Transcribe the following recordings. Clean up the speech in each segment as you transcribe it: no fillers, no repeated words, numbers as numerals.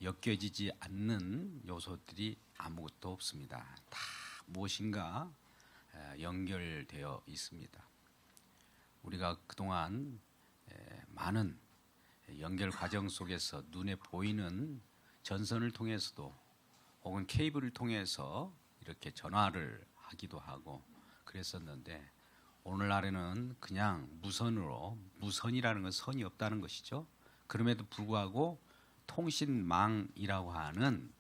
엮여지지 않는 요소들이 아무것도 없습니다. 다 무엇인가 연결되어 있습니다. 우리가 그동안 많은 연결 과정 속에서 눈에 보이는 전선을 통해서도 혹은 케이블을 통해서 이렇게 전화를 하기도 하고 그랬었는데, 오늘날에는 그냥 무선으로, 무선이라는 건 선이 없다는 것이죠. 그럼에도 불구하고 통신망이라고 하는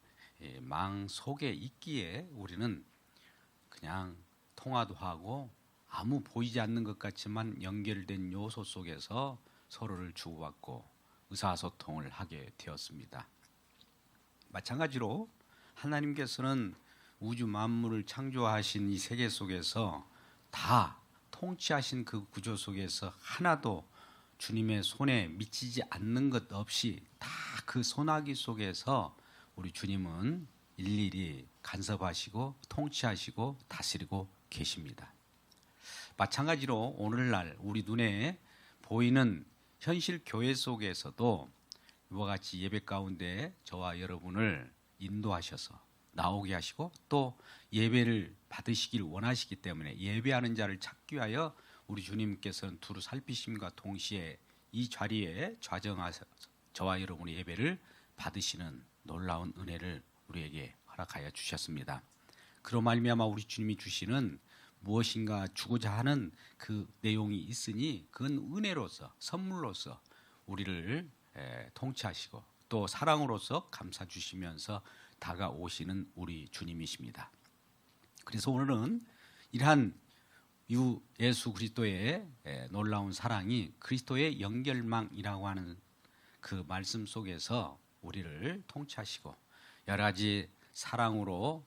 망 속에 있기에 우리는 그냥 통화도 하고 아무 보이지 않는 것 같지만 연결된 요소 속에서 서로를 주고받고 의사소통을 하게 되었습니다. 마찬가지로 하나님께서는 우주 만물을 창조하신 이 세계 속에서 다 통치하신 그 구조 속에서 하나도 주님의 손에 미치지 않는 것 없이 다 그 소나기 속에서 우리 주님은 일일이 간섭하시고 통치하시고 다스리고 계십니다. 마찬가지로 오늘날 우리 눈에 보이는 현실 교회 속에서도 이와 같이 예배 가운데 저와 여러분을 인도하셔서 나오게 하시고 또 예배를 받으시길 원하시기 때문에 예배하는 자를 찾기 위하여 우리 주님께서는 두루 살피심과 동시에 이 자리에 좌정하셔서 저와 여러분의 예배를 받으시는 놀라운 은혜를 우리에게 허락하여 주셨습니다. 그로 말미암아 우리 주님이 주시는 무엇인가 주고자 하는 그 내용이 있으니 그건 은혜로서 선물로서 우리를 통치하시고 또 사랑으로서 감싸 주시면서 다가오시는 우리 주님이십니다. 그래서 오늘은 이러한 예수 그리스도의 놀라운 사랑이 그리스도의 연결망이라고 하는 그 말씀 속에서 우리를 통치하시고 여러 가지 사랑으로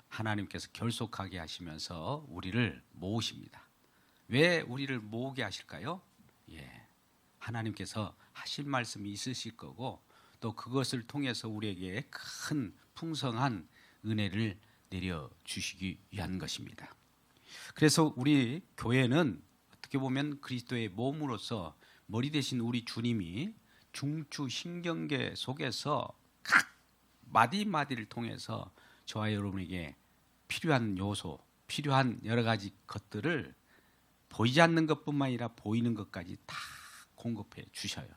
하나님께서 결속하게 하시면서 우리를 모으십니다. 왜 우리를 모으게 하실까요? 하나님께서 하실 말씀이 있으실 거고 또 그것을 통해서 우리에게 큰 풍성한 은혜를 내려주시기 위한 것입니다. 그래서 우리 교회는 어떻게 보면 그리스도의 몸으로서 머리 되신 우리 주님이 중추신경계 속에서 각 마디마디를 통해서 저와 여러분에게 필요한 요소, 필요한 여러 가지 것들을 보이지 않는 것뿐만 아니라 보이는 것까지 다 공급해 주셔요.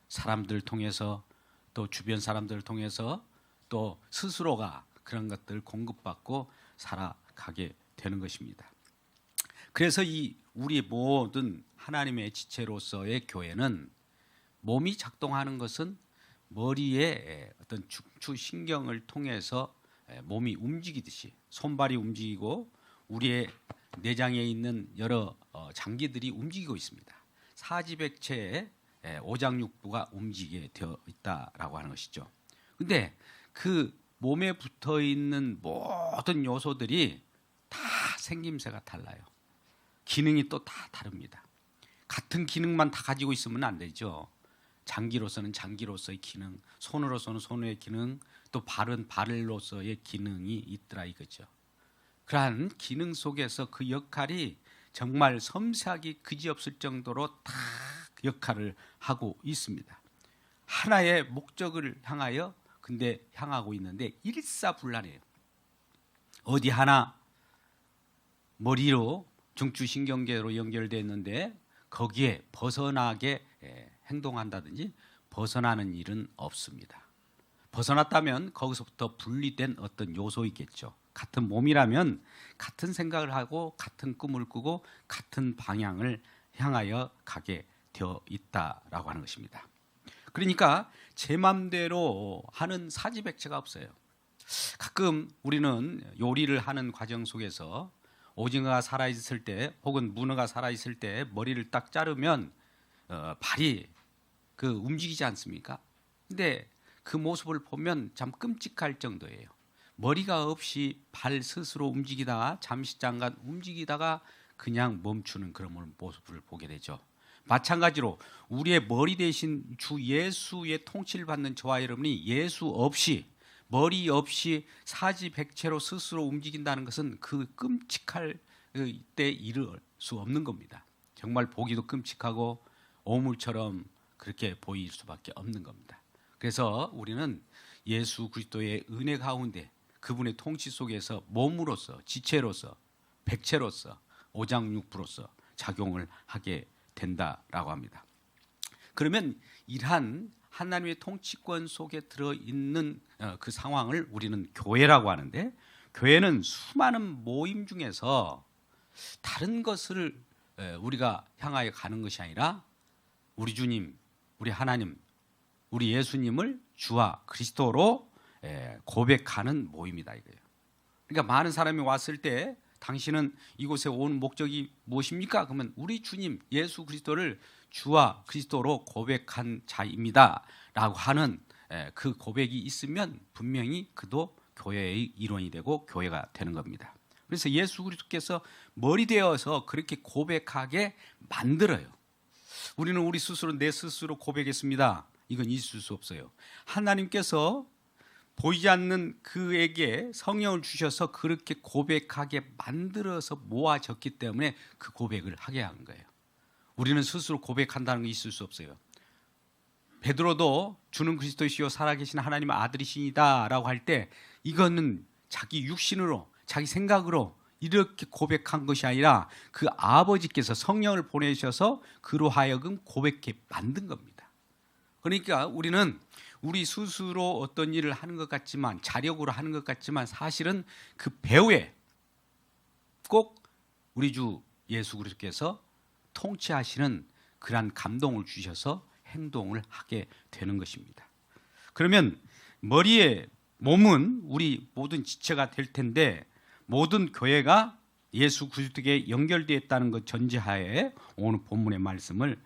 사람들을 통해서 또 주변 사람들을 통해서 또 스스로가 그런 것들을 공급받고 살아가게 되는 것입니다. 그래서 이 우리 모든 하나님의 지체로서의 교회는 몸이 작동하는 것은 머리의 어떤 중추신경을 통해서 몸이 움직이듯이 손발이 움직이고 우리의 내장에 있는 여러 장기들이 움직이고 있습니다. 사지백체의 오장육부가 움직이게 되어 있다라고 하는 것이죠. 근데 그 몸에 붙어 있는 모든 요소들이 다 생김새가 달라요. 기능이 또 다 다릅니다. 같은 기능만 다 가지고 있으면 안 되죠. 장기로서는 장기로서의 기능, 손으로서는 손의 기능, 또 발은 발로서의 기능이 있더라 이거죠. 그러한 기능 속에서 그 역할이 정말 섬세하게 그지없을 정도로 다 역할을 하고 있습니다. 하나의 목적을 향하여 근데 향하고 있는데 일사불란해요. 어디 하나 머리로 중추신경계로 연결되어 있는데 거기에 벗어나게 행동한다든지 벗어나는 일은 없습니다. 벗어났다면 거기서부터 분리된 어떤 요소이겠죠. 같은 몸이라면 같은 생각을 하고 같은 꿈을 꾸고 같은 방향을 향하여 가게 되어 있다라고 하는 것입니다. 그러니까 제 맘대로 하는 사지백체가 없어요. 가끔 우리는 요리를 하는 과정 속에서 오징어가 살아있을 때 혹은 문어가 살아있을 때 머리를 딱 자르면 발이 움직이지 않습니까? 근데 그 모습을 보면 참 끔찍할 정도예요. 머리가 없이 발 스스로 움직이다가 잠시 잠깐 움직이다가 그냥 멈추는 그런 모습을 보게 되죠. 마찬가지로 우리의 머리 대신 주 예수의 통치를 받는 저와 여러분이 예수 없이 머리 없이 사지백체로 스스로 움직인다는 것은 그 끔찍할 때 이를 수 없는 겁니다. 정말 보기도 끔찍하고 오물처럼 그렇게 보일 수밖에 없는 겁니다. 그래서 우리는 예수 그리스도의 은혜 가운데 그분의 통치 속에서 몸으로서 지체로서 백체로서 오장육부로서 작용을 하게 된다라고 합니다. 그러면 이러한 하나님의 통치권 속에 들어있는 그 상황을 우리는 교회라고 하는데, 교회는 수많은 모임 중에서 다른 것을 우리가 향하여 가는 것이 아니라 우리 주님, 우리 하나님, 우리 예수님을 주와 그리스도로 고백하는 모임이다 이거예요. 그러니까 많은 사람이 왔을 때 당신은 이곳에 온 목적이 무엇입니까? 그러면 우리 주님 예수 그리스도를 주와 그리스도로 고백한 자입니다 라고 하는 그 고백이 있으면 분명히 그도 교회의 일원이 되고 교회가 되는 겁니다. 그래서 예수 그리스도께서 머리 되어서 그렇게 고백하게 만들어요. 우리는 우리 스스로 내 스스로 고백했습니다. 이건 있을 수 없어요. 하나님께서 보이지 않는 그에게 성령을 주셔서 그렇게 고백하게 만들어서 모아졌기 때문에 그 고백을 하게 한 거예요. 우리는 스스로 고백한다는 게 있을 수 없어요. 베드로도 주는 그리스도이시요 살아계신 하나님의 아들이시니다 라고 할 때 이거는 자기 육신으로 자기 생각으로 이렇게 고백한 것이 아니라 그 아버지께서 성령을 보내셔서 그로 하여금 고백해 만든 겁니다. 그러니까 우리는 우리 스스로 어떤 일을 하는 것 같지만, 자력으로 하는 것 같지만 사실은 그 배후에 꼭 우리 주 예수 그리스도께서 통치하시는 그러한 감동을 주셔서 행동을 하게 되는 것입니다. 그러면 머리에 몸은 우리 모든 지체가 될 텐데, 모든 교회가 예수 그리스도께 연결되어 있다는 것 전제하에 오늘 본문의 말씀을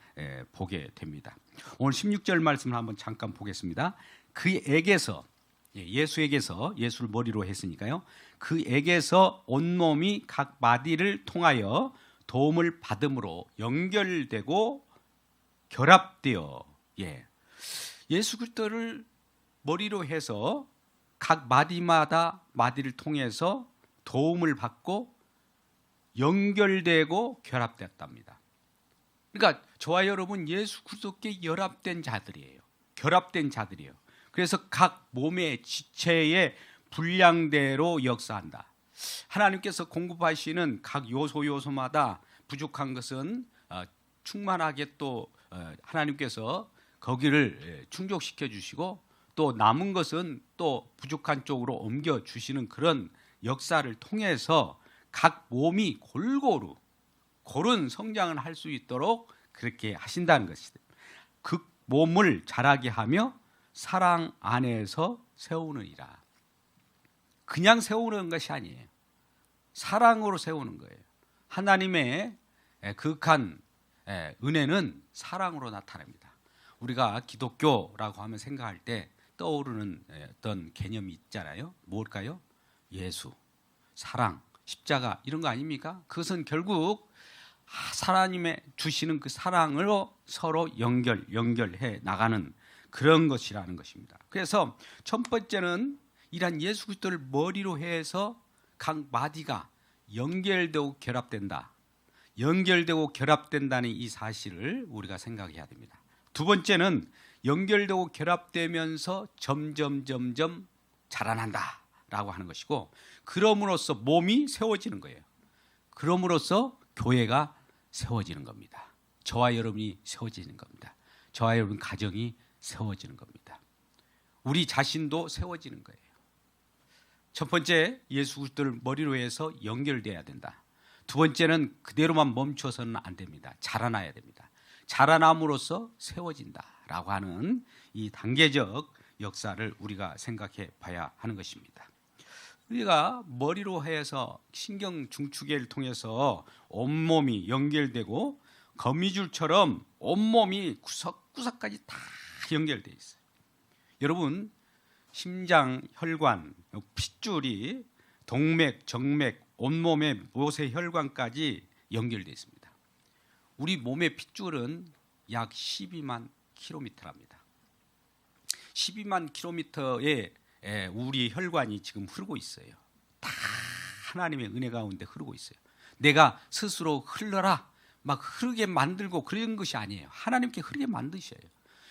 보게 됩니다. 오늘 16절 말씀을 한번 잠깐 보겠습니다. 그에게서, 예수에게서, 예수를 머리로 했으니까요, 그에게서 온몸이 각 마디를 통하여 도움을 받음으로 연결되고 결합되어, 예수 그리스도를 머리로 해서 각 마디마다 마디를 통해서 도움을 받고 연결되고 결합됐답니다. 그러니까 저와 여러분 예수 그리스도께 결합된 자들이에요. 결합된 자들이에요. 그래서 각 몸의 지체의 분량대로 역사한다. 하나님께서 공급하시는 각 요소마다 부족한 것은 충만하게 또 하나님께서 거기를 충족시켜 주시고, 또 남은 것은 또 부족한 쪽으로 옮겨 주시는 그런 역사를 통해서 각 몸이 골고루 그런 성장을 할 수 있도록 그렇게 하신다는 것이다. 그 몸을 자라게 하며 사랑 안에서 세우느니라. 그냥 세우는 것이 아니에요. 사랑으로 세우는 거예요. 하나님의 극한 은혜는 사랑으로 나타납니다. 우리가 기독교라고 하면 생각할 때 떠오르는 어떤 개념이 있잖아요. 뭘까요? 예수, 사랑, 십자가 이런 거 아닙니까? 그것은 결국 하나님의 주시는 그 사랑으로 서로 연결해 나가는 그런 것이라는 것입니다. 그래서 첫 번째는 이러한 예수 그리스도를 머리로 해서 각 마디가 연결되고 결합된다. 연결되고 결합된다는 이 사실을 우리가 생각해야 됩니다. 두 번째는 연결되고 결합되면서 점점 자라난다라고 하는 것이고, 그럼으로써 몸이 세워지는 거예요. 그럼으로써 교회가 세워지는 겁니다. 저와 여러분이 세워지는 겁니다. 저와 여러분 가정이 세워지는 겁니다. 우리 자신도 세워지는 거예요. 첫 번째, 예수 그리스도를 머리로 해서 연결돼야 된다. 두 번째는 그대로만 멈춰서는 안 됩니다. 자라나야 됩니다. 자라남으로써 세워진다라고 하는 이 단계적 역사를 우리가 생각해 봐야 하는 것입니다. 우리가 머리로 해서 신경 중추계를 통해서 온몸이 연결되고 거미줄처럼 온몸이 구석구석까지 다 연결되어 있어요. 여러분, 심장, 혈관, 핏줄이 동맥, 정맥, 온몸의 모세 혈관까지 연결되어 있습니다. 우리 몸의 핏줄은 약 12만 킬로미터랍니다. 12만 킬로미터의 우리 혈관이 지금 흐르고 있어요. 다 하나님의 은혜 가운데 흐르고 있어요. 내가 스스로 흘러라 막 흐르게 만들고 그런 것이 아니에요. 하나님께 흐르게 만드셔요.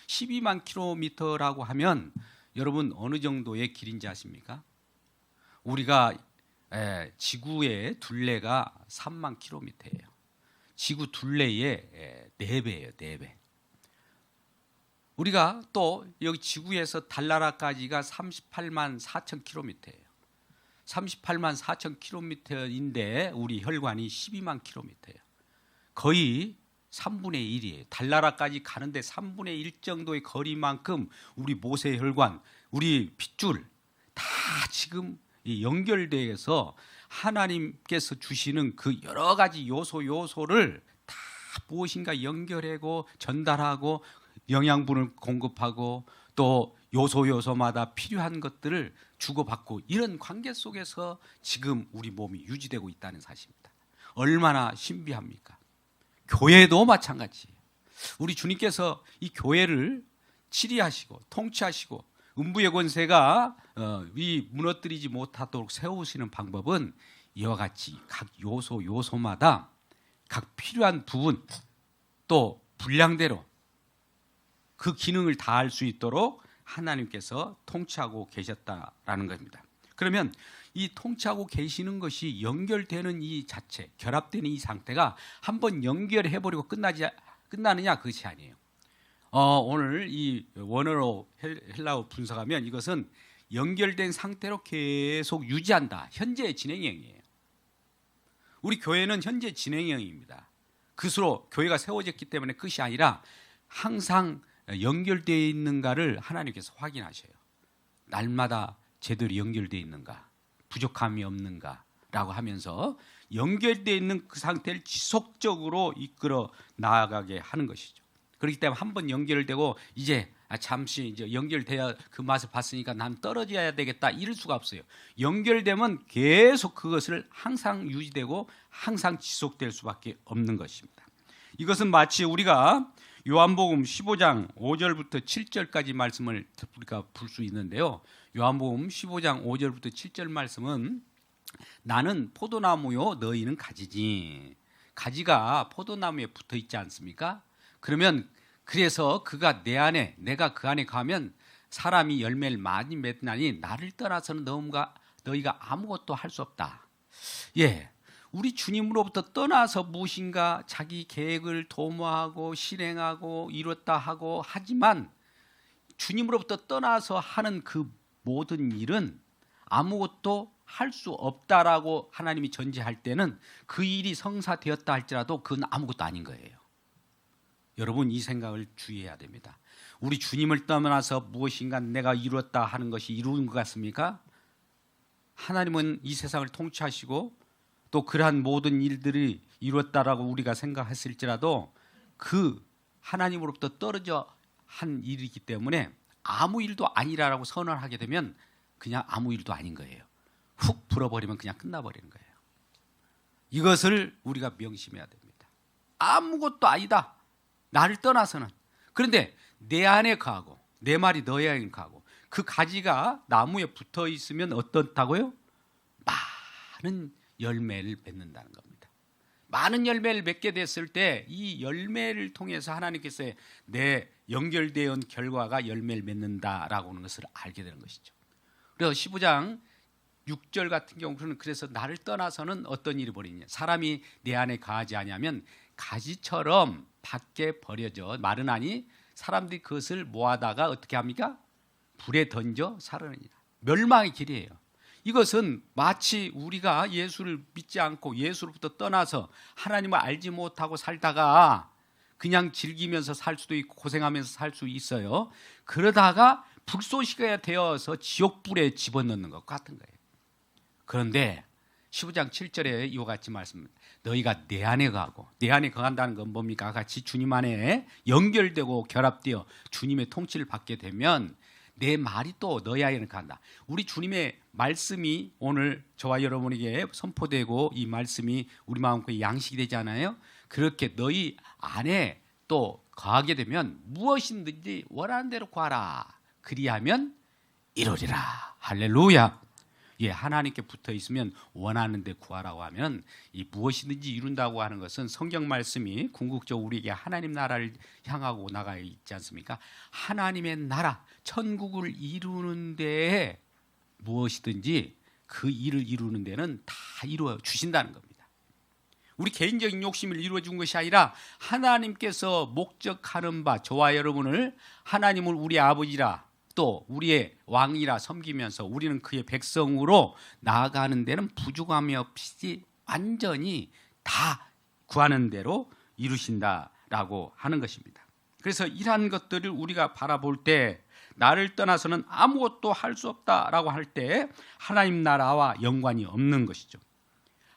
12만 킬로미터라고 하면 여러분 어느 정도의 길인지 아십니까? 우리가 지구의 둘레가 3만 킬로미터예요. 지구 둘레의 4배예요, 4배. 우리가 또 여기 지구에서 달나라까지가 38만 4천 킬로미터예요. 38만 4천 킬로미터인데 우리 혈관이 12만 킬로미터예요. 거의 3분의 1이에요. 달나라까지 가는데 3분의 1 정도의 거리만큼 우리 모세 혈관, 우리 핏줄 다 지금 연결되어서 하나님께서 주시는 그 여러 가지 요소를 다 무엇인가 연결하고 전달하고 영양분을 공급하고 또 요소마다 필요한 것들을 주고받고 이런 관계 속에서 지금 우리 몸이 유지되고 있다는 사실입니다. 얼마나 신비합니까? 교회도 마찬가지예요. 우리 주님께서 이 교회를 치리하시고 통치하시고 음부의 권세가 이 무너뜨리지 못하도록 세우시는 방법은 이와 같이 각 요소마다 각 필요한 부분 또 분량대로 그 기능을 다할 수 있도록 하나님께서 통치하고 계셨다라는 겁니다. 그러면 이 통치하고 계시는 것이 연결되는 이 자체, 결합되는 이 상태가 한번 연결해버리고 끝나느냐 그것이 아니에요. 오늘 이 원어로 헬라어 분석하면 이것은 연결된 상태로 계속 유지한다. 현재 진행형이에요. 우리 교회는 현재 진행형입니다. 그수로 교회가 세워졌기 때문에 끝이 아니라 항상 연결되어 있는가를 하나님께서 확인하셔요. 날마다 제대로 연결되어 있는가, 부족함이 없는가라고 하면서 연결되어 있는 그 상태를 지속적으로 이끌어 나아가게 하는 것이죠. 그렇기 때문에 한번 연결되고 이제 잠시 이제 연결돼야 그 맛을 봤으니까 난 떨어져야 되겠다 이럴 수가 없어요. 연결되면 계속 그것을 항상 유지되고 항상 지속될 수밖에 없는 것입니다. 이것은 마치 우리가 요한복음 15장 5절부터 7절까지 말씀을 우리가 볼 수 있는데요. 요한복음 15장 5절부터 7절 말씀은 나는 포도나무요 너희는 가지지. 가지가 포도나무에 붙어 있지 않습니까? 그러면 그래서 그가 내 안에 내가 그 안에 가면 사람이 열매를 많이 맺나니 나를 떠나서는 너희가 아무것도 할 수 없다. 예, 우리 주님으로부터 떠나서 무엇인가 자기 계획을 도모하고 실행하고 이뤘다 하고 하지만 주님으로부터 떠나서 하는 그 모든 일은 아무것도 할 수 없다라고 하나님이 전제할 때는 그 일이 성사되었다 할지라도 그건 아무것도 아닌 거예요. 여러분 이 생각을 주의해야 됩니다. 우리 주님을 떠나서 무엇인가 내가 이루었다 하는 것이 이루는 것 같습니까? 하나님은 이 세상을 통치하시고 또 그러한 모든 일들이 이루었다라고 우리가 생각했을지라도 그 하나님으로부터 떨어져 한 일이기 때문에 아무 일도 아니라고 선언하게 되면 그냥 아무 일도 아닌 거예요. 훅 불어버리면 그냥 끝나버리는 거예요. 이것을 우리가 명심해야 됩니다. 아무것도 아니다. 나를 떠나서는. 그런데 내 안에 가고 내 말이 너희 안에 가고 그 가지가 나무에 붙어 있으면 어떻다고요? 많은 열매를 맺는다는 겁니다. 많은 열매를 맺게 됐을 때 이 열매를 통해서 하나님께서 내 연결되어 온 결과가 열매를 맺는다라고 하는 것을 알게 되는 것이죠. 그래서 15장 6절 같은 경우는 그래서 나를 떠나서는 어떤 일이 벌이냐. 사람이 내 안에 가지 아니하면 가지처럼 밖에 버려져 마르나니 사람들이 그것을 모아다가 어떻게 합니까? 불에 던져 사르느니라. 멸망의 길이에요. 이것은 마치 우리가 예수를 믿지 않고 예수로부터 떠나서 하나님을 알지 못하고 살다가 그냥 즐기면서 살 수도 있고 고생하면서 살 수 있어요. 그러다가 불쏘시개가 되어서 지옥불에 집어넣는 것 같은 거예요. 그런데 15장 7절에 이와 같이 말씀합니다. 너희가 내 안에 가고, 내 안에 거한다는 건 뭡니까? 같이 주님 안에 연결되고 결합되어 주님의 통치를 받게 되면 내 말이 또 너희 안에 간다. 우리 주님의 말씀이 오늘 저와 여러분에게 선포되고 이 말씀이 우리 마음속에 양식이 되잖아요. 그렇게 너희 안에 또 거하게 되면 무엇이든지 원하는 대로 구하라. 그리하면 이루리라. 할렐루야. 예, 하나님께 붙어 있으면 원하는 데 구하라고 하면 이 무엇이든지 이룬다고 하는 것은 성경 말씀이 궁극적으로 우리에게 하나님 나라를 향하고 나가 있지 않습니까? 하나님의 나라, 천국을 이루는 데에 무엇이든지 그 일을 이루는 데는 다 이루어 주신다는 겁니다. 우리 개인적인 욕심을 이루어 준 것이 아니라 하나님께서 목적하는 바, 저와 여러분을 하나님을 우리 아버지라 또 우리의 왕이라 섬기면서 우리는 그의 백성으로 나아가는 데는 부족함이 없이 완전히 다 구하는 대로 이루신다라고 하는 것입니다. 그래서 이러한 것들을 우리가 바라볼 때 나를 떠나서는 아무것도 할 수 없다라고 할 때 하나님 나라와 연관이 없는 것이죠.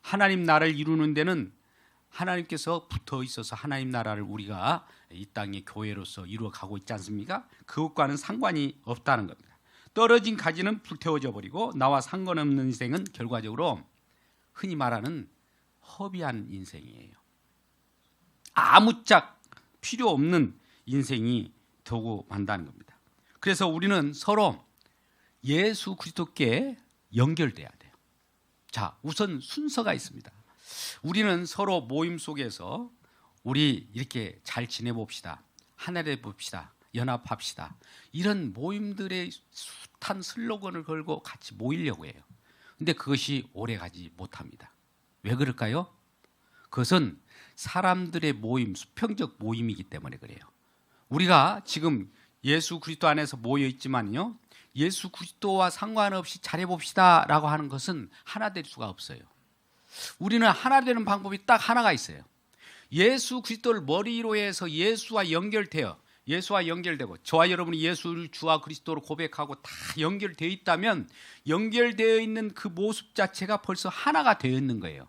하나님 나라를 이루는 데는 하나님께서 붙어 있어서 하나님 나라를 우리가 이 땅의 교회로서 이루어가고 있지 않습니까? 그것과는 상관이 없다는 겁니다. 떨어진 가지는 불태워져 버리고 나와 상관없는 인생은 결과적으로 흔히 말하는 허비한 인생이에요. 아무짝 필요 없는 인생이 되고 만다는 겁니다. 그래서 우리는 서로 예수 그리스도께 연결돼야 돼요. 자, 우선 순서가 있습니다. 우리는 서로 모임 속에서 우리 이렇게 잘 지내봅시다, 하나돼 봅시다, 연합합시다, 이런 모임들의 숱한 슬로건을 걸고 같이 모이려고 해요. 근데 그것이 오래가지 못합니다. 왜 그럴까요? 그것은 사람들의 모임, 수평적 모임이기 때문에 그래요. 우리가 지금 예수 그리스도 안에서 모여 있지만요, 예수 그리스도와 상관없이 잘해봅시다 라고 하는 것은 하나 될 수가 없어요. 우리는 하나 되는 방법이 딱 하나가 있어요. 예수 그리스도를 머리로 해서 예수와 연결되고 저와 여러분이 예수를 주와 그리스도로 고백하고 다 연결되어 있다면 연결되어 있는 그 모습 자체가 벌써 하나가 되어 있는 거예요.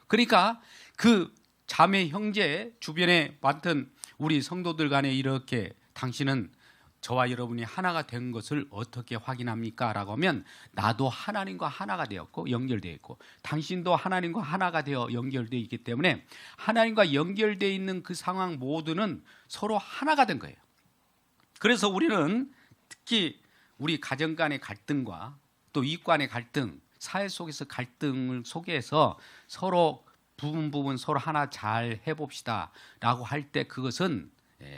그러니까 그 자매 형제 주변에 많던 우리 성도들 간에 이렇게 당신은 저와 여러분이 하나가 된 것을 어떻게 확인합니까? 라고 하면 나도 하나님과 하나가 되었고 연결되어 있고 당신도 하나님과 하나가 되어 연결되어 있기 때문에 하나님과 연결되어 있는 그 상황 모두는 서로 하나가 된 거예요. 그래서 우리는 특히 우리 가정 간의 갈등과 또 이익 간의 갈등, 사회 속에서 갈등을 속에서 서로 부분 서로 하나 잘 해봅시다 라고 할 때 그것은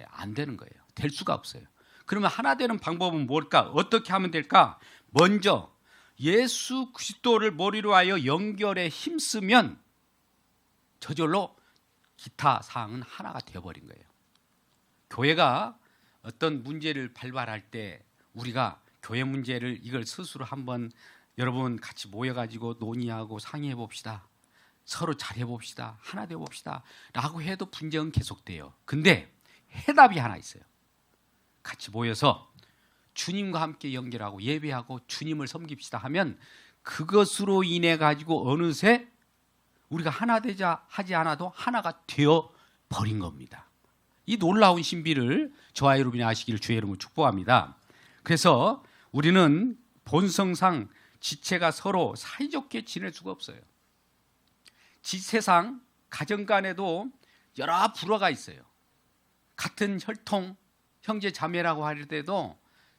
안 되는 거예요. 될 수가 없어요. 그러면 하나 되는 방법은 뭘까? 어떻게 하면 될까? 먼저 예수 그리스도를 머리로 하여 연결에 힘쓰면 저절로 기타 사항은 하나가 되어버린 거예요. 교회가 어떤 문제를 발발할 때 우리가 교회 문제를 이걸 스스로 한번 여러분 같이 모여가지고 논의하고 상의해 봅시다. 서로 잘해 봅시다. 하나 되어 봅시다. 라고 해도 분쟁은 계속돼요. 근데 해답이 하나 있어요. 같이 모여서 주님과 함께 연결하고 예배하고 주님을 섬깁시다 하면 그것으로 인해 가지고 어느새 우리가 하나 되자 하지 않아도 하나가 되어 버린 겁니다. 이 놀라운 신비를 저와 여러분이 아시기를 주의 이름으로 축복합니다. 그래서 우리는 본성상 지체가 서로 사이좋게 지낼 수가 없어요. 지체상 가정 간에도 여러 불화가 있어요. 같은 혈통 형제 자매라고 할 때도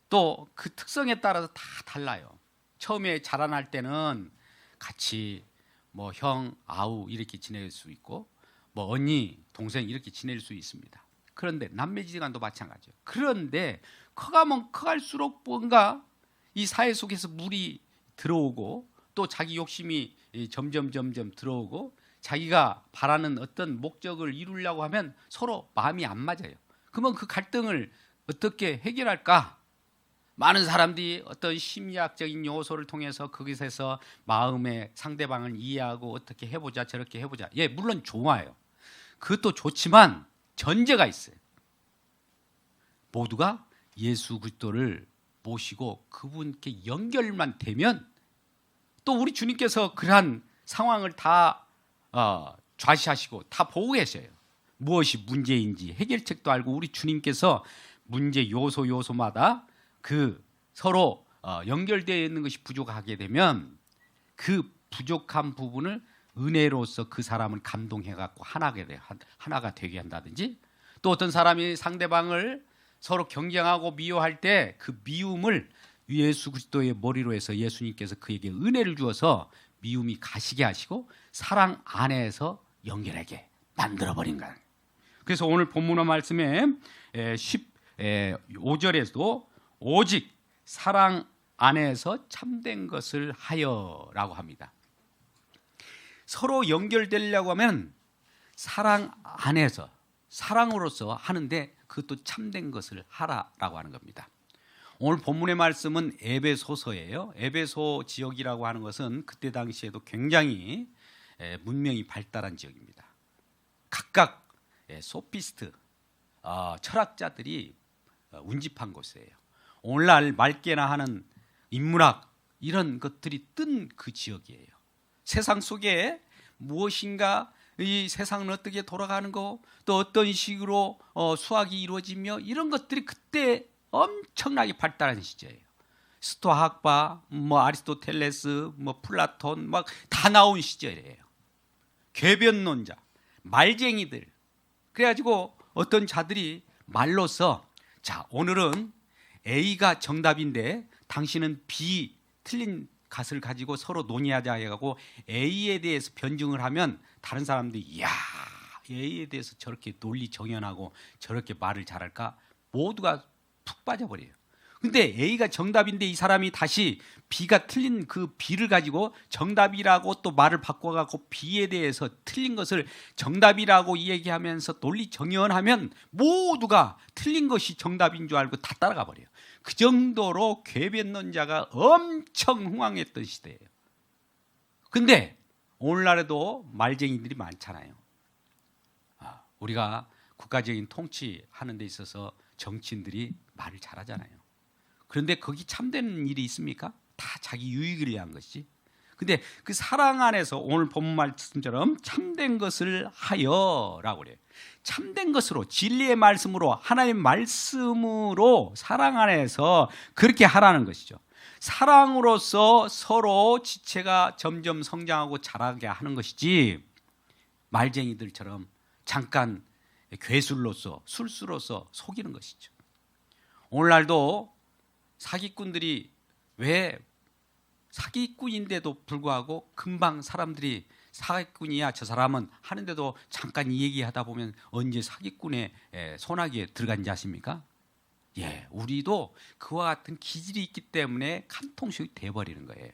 또 그 특성에 따라서 다 달라요. 처음에 자라날 때는 같이 뭐 형, 아우 이렇게 지낼 수 있고 뭐 언니, 동생 이렇게 지낼 수 있습니다. 그런데 남매지간도 마찬가지예요. 그런데 커가면 커갈수록 뭔가 이 사회 속에서 물이 들어오고 또 자기 욕심이 점점 들어오고 자기가 바라는 어떤 목적을 이루려고 하면 서로 마음이 안 맞아요. 그러면 그 갈등을 어떻게 해결할까? 많은 사람들이 어떤 심리학적인 요소를 통해서 거기서 마음의 상대방을 이해하고 어떻게 해보자 저렇게 해보자. 예, 물론 좋아요. 그것도 좋지만 전제가 있어요. 모두가 예수 그리스도를 모시고 그분께 연결만 되면 또 우리 주님께서 그러한 상황을 다 좌시하시고 다 보고 계셔요. 무엇이 문제인지 해결책도 알고 우리 주님께서 문제 요소마다 그 서로 연결되어 있는 것이 부족하게 되면 그 부족한 부분을 은혜로서 그 사람을 감동해 갖고 하나가 되게 한다든지 또 어떤 사람이 상대방을 서로 경쟁하고 미워할 때 그 미움을 예수 그리스도의 머리로 해서 예수님께서 그에게 은혜를 주어서 미움이 가시게 하시고 사랑 안에서 연결하게 만들어버린 거예요. 그래서 오늘 본문의 말씀에 15절에도 오직 사랑 안에서 참된 것을 하여라고 합니다. 서로 연결되려고 하면 사랑 안에서 사랑으로서 하는데 그것도 참된 것을 하라라고 하는 겁니다. 오늘 본문의 말씀은 에베소서예요. 에베소 지역이라고 하는 것은 그때 당시에도 굉장히 문명이 발달한 지역입니다. 각각 소피스트 철학자들이 운집한 곳이에요. 오늘날 말게나 하는 인문학 이런 것들이 뜬 그 지역이에요. 세상 속에 무엇인가 이 세상은 어떻게 돌아가는 거, 또 어떤 식으로 수학이 이루어지며 이런 것들이 그때 엄청나게 발달한 시절이에요. 스토아 학파, 아리스토텔레스, 플라톤 막 다 나온 시절이에요. 궤변론자, 말쟁이들. 그래가지고 어떤 자들이 말로써 자 오늘은 A가 정답인데 당신은 B 틀린 것을 가지고 서로 논의하자 해가고 A에 대해서 변증을 하면 다른 사람들이 이야 A에 대해서 저렇게 논리 정연하고 저렇게 말을 잘할까 모두가 푹 빠져버려요. 근데 A가 정답인데 이 사람이 다시 B가 틀린 그 B를 가지고 정답이라고 또 말을 바꿔갖고 B에 대해서 틀린 것을 정답이라고 얘기하면서 논리 정연하면 모두가 틀린 것이 정답인 줄 알고 다 따라가 버려요. 그 정도로 궤변론자가 엄청 흥황했던 시대예요. 근데 오늘날에도 말쟁이들이 많잖아요. 우리가 국가적인 통치하는 데 있어서 정치인들이 말을 잘하잖아요. 그런데 거기 참된 일이 있습니까? 다 자기 유익을 위한 것이지. 근데 그 사랑 안에서 오늘 본문 말씀처럼 참된 것을 하여라고 그래요. 참된 것으로 진리의 말씀으로 하나님 말씀으로 사랑 안에서 그렇게 하라는 것이죠. 사랑으로서 서로 지체가 점점 성장하고 자라게 하는 것이지 말쟁이들처럼 잠깐 괴술로서 술수로서 속이는 것이죠. 오늘날도 사기꾼들이 왜 사기꾼인데도 불구하고 금방 사람들이 사기꾼이야 저 사람은 하는데도 잠깐 이 얘기하다 보면 언제 사기꾼의 손아귀에 들어간지 아십니까? 예, 우리도 그와 같은 기질이 있기 때문에 간통식이 돼버리는 거예요.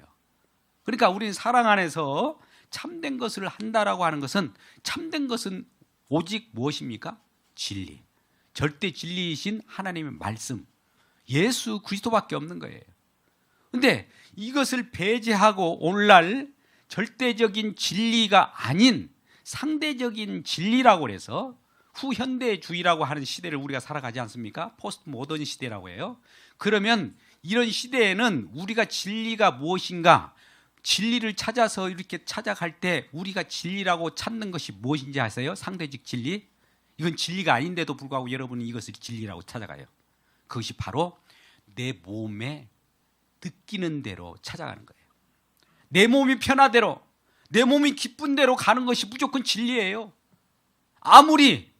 그러니까 우리는 사랑 안에서 참된 것을 한다라고 하는 것은 참된 것은 오직 무엇입니까? 진리, 절대 진리이신 하나님의 말씀 예수 그리스도밖에 없는 거예요. 근데 이것을 배제하고 오늘날 절대적인 진리가 아닌 상대적인 진리라고 해서 후현대주의라고 하는 시대를 우리가 살아가지 않습니까? 포스트 모던 시대라고 해요. 그러면 이런 시대에는 우리가 진리가 무엇인가 진리를 찾아서 이렇게 찾아갈 때 우리가 진리라고 찾는 것이 무엇인지 아세요? 상대적 진리? 이건 진리가 아닌데도 불구하고 여러분은 이것을 진리라고 찾아가요. 그것이 바로 내 몸에 느끼는 대로 찾아가는 거예요. 내 몸이 편하대로, 내 몸이 기쁜 대로 가는 것이 무조건 진리예요. 아무리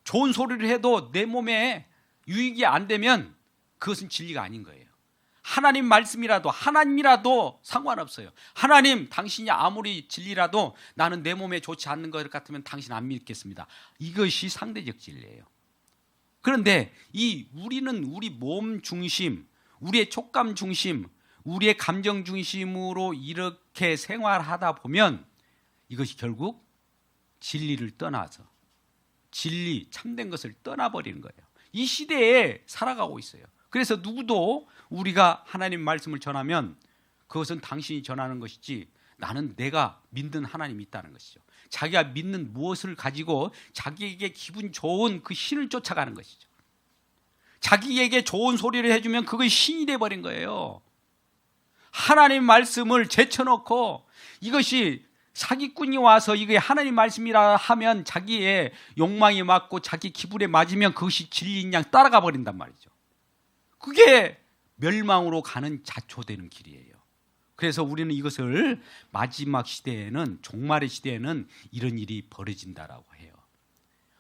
좋은 소리를 해도 내 몸에 유익이 안 되면 그것은 진리가 아닌 거예요. 하나님 말씀이라도 하나님이라도 상관없어요. 하나님 당신이 아무리 진리라도 나는 내 몸에 좋지 않는 것 같으면 당신 안 믿겠습니다. 이것이 상대적 진리예요. 그런데 우리는 우리 몸 중심, 우리의 촉감 중심, 우리의 감정 중심으로 이렇게 생활하다 보면 이것이 결국 진리를 떠나서 진리, 참된 것을 떠나버리는 거예요. 이 시대에 살아가고 있어요. 그래서 누구도 우리가 하나님 말씀을 전하면 그것은 당신이 전하는 것이지 나는 내가 믿는 하나님이 있다는 것이죠. 자기가 믿는 무엇을 가지고 자기에게 기분 좋은 그 신을 쫓아가는 것이죠. 자기에게 좋은 소리를 해주면 그것이 신이 돼버린 거예요. 하나님 말씀을 제쳐놓고 이것이 사기꾼이 와서 이게 하나님 말씀이라 하면 자기의 욕망에 맞고 자기 기분에 맞으면 그것이 진리인 양 따라가 버린단 말이죠. 그게 멸망으로 가는 자초되는 길이에요. 그래서 우리는 이것을 마지막 시대에는 종말의 시대에는 이런 일이 벌어진다라고 해요.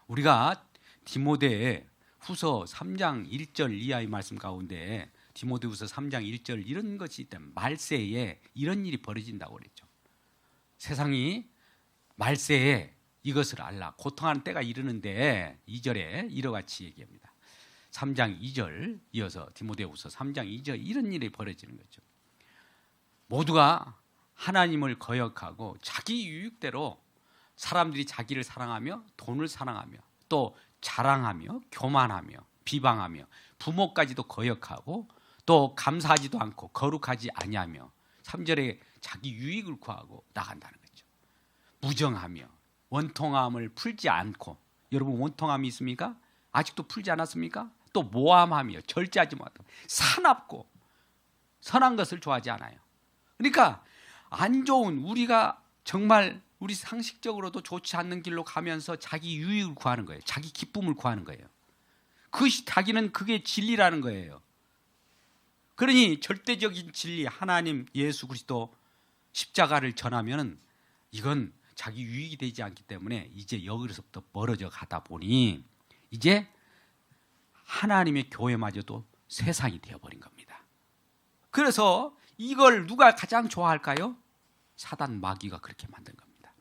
우리가 디모데 후서 3장 1절 이하의 말씀 가운데 디모데후서 3장 1절 이런 것이 있다면 말세에 이런 일이 벌어진다고 그랬죠. 세상이 말세에 이것을 알라 고통하는 때가 이르는데 2절에 이와 같이 얘기합니다. 3장 2절 이어서 디모데후서 3장 2절 이런 일이 벌어지는 거죠. 모두가 하나님을 거역하고 자기 유익대로 사람들이 자기를 사랑하며 돈을 사랑하며 또 자랑하며 교만하며 비방하며 부모까지도 거역하고 또 감사하지도 않고 거룩하지 아니하며 3절에 자기 유익을 구하고 나간다는 거죠. 무정하며 원통함을 풀지 않고, 여러분 원통함이 있습니까? 아직도 풀지 않았습니까? 또 모함하며 절제하지 못하고 사납고 선한 것을 좋아하지 않아요. 그러니까 안 좋은, 우리가 정말 우리 상식적으로도 좋지 않는 길로 가면서 자기 유익을 구하는 거예요. 자기 기쁨을 구하는 거예요. 그것이 자기는 그게 진리라는 거예요. 그러니 절대적인 진리 하나님 예수 그리스도 십자가를 전하면 이건 자기 유익이 되지 않기 때문에 이제 여기서부터 멀어져 가다 보니 이제 하나님의 교회마저도 세상이 되어버린 겁니다. 그래서 이걸 누가 가장 좋아할까요? 사단 마귀가 그렇게 만든 겁니다.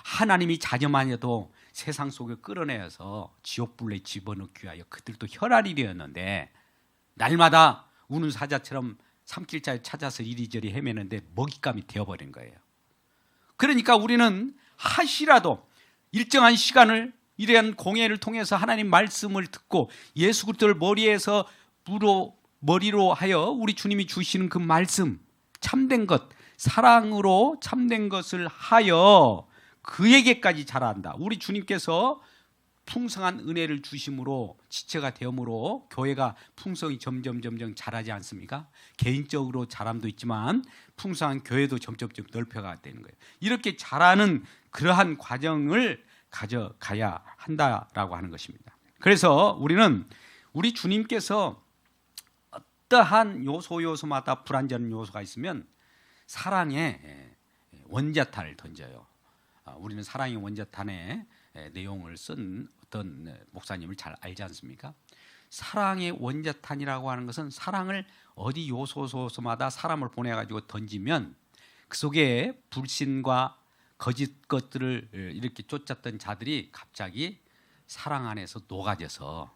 하나님이 자녀마저도 세상 속에 끌어내어서 지옥불에 집어넣기 위하여 그들도 혈안이 되었는데 날마다 우는 사자처럼 삼킬자에 찾아서 이리저리 헤매는데 먹잇감이 되어버린 거예요. 그러니까 우리는 하시라도 일정한 시간을 이러한 공예를 통해서 하나님 말씀을 듣고 예수 그리스도를 머리로 하여 우리 주님이 주시는 그 말씀, 참된 것, 사랑으로 참된 것을 하여 그에게까지 자란다. 우리 주님께서 풍성한 은혜를 주심으로 지체가 되므로 교회가 풍성이 점점 자라지 않습니까? 개인적으로 자람도 있지만 풍성한 교회도 점점 넓혀가야 되는 거예요. 이렇게 자라는 그러한 과정을 가져가야 한다라고 하는 것입니다. 그래서 우리는 우리 주님께서 어떠한 요소마다 불완전한 요소가 있으면 사랑의 원자탄을 던져요. 우리는 사랑의 원자탄의 내용을 쓴 어떤 목사님을 잘 알지 않습니까? 사랑의 원자탄이라고 하는 것은 사랑을 어디 요소마다 사람을 보내가지고 던지면 그 속에 불신과 거짓 것들을 이렇게 쫓았던 자들이 갑자기 사랑 안에서 녹아져서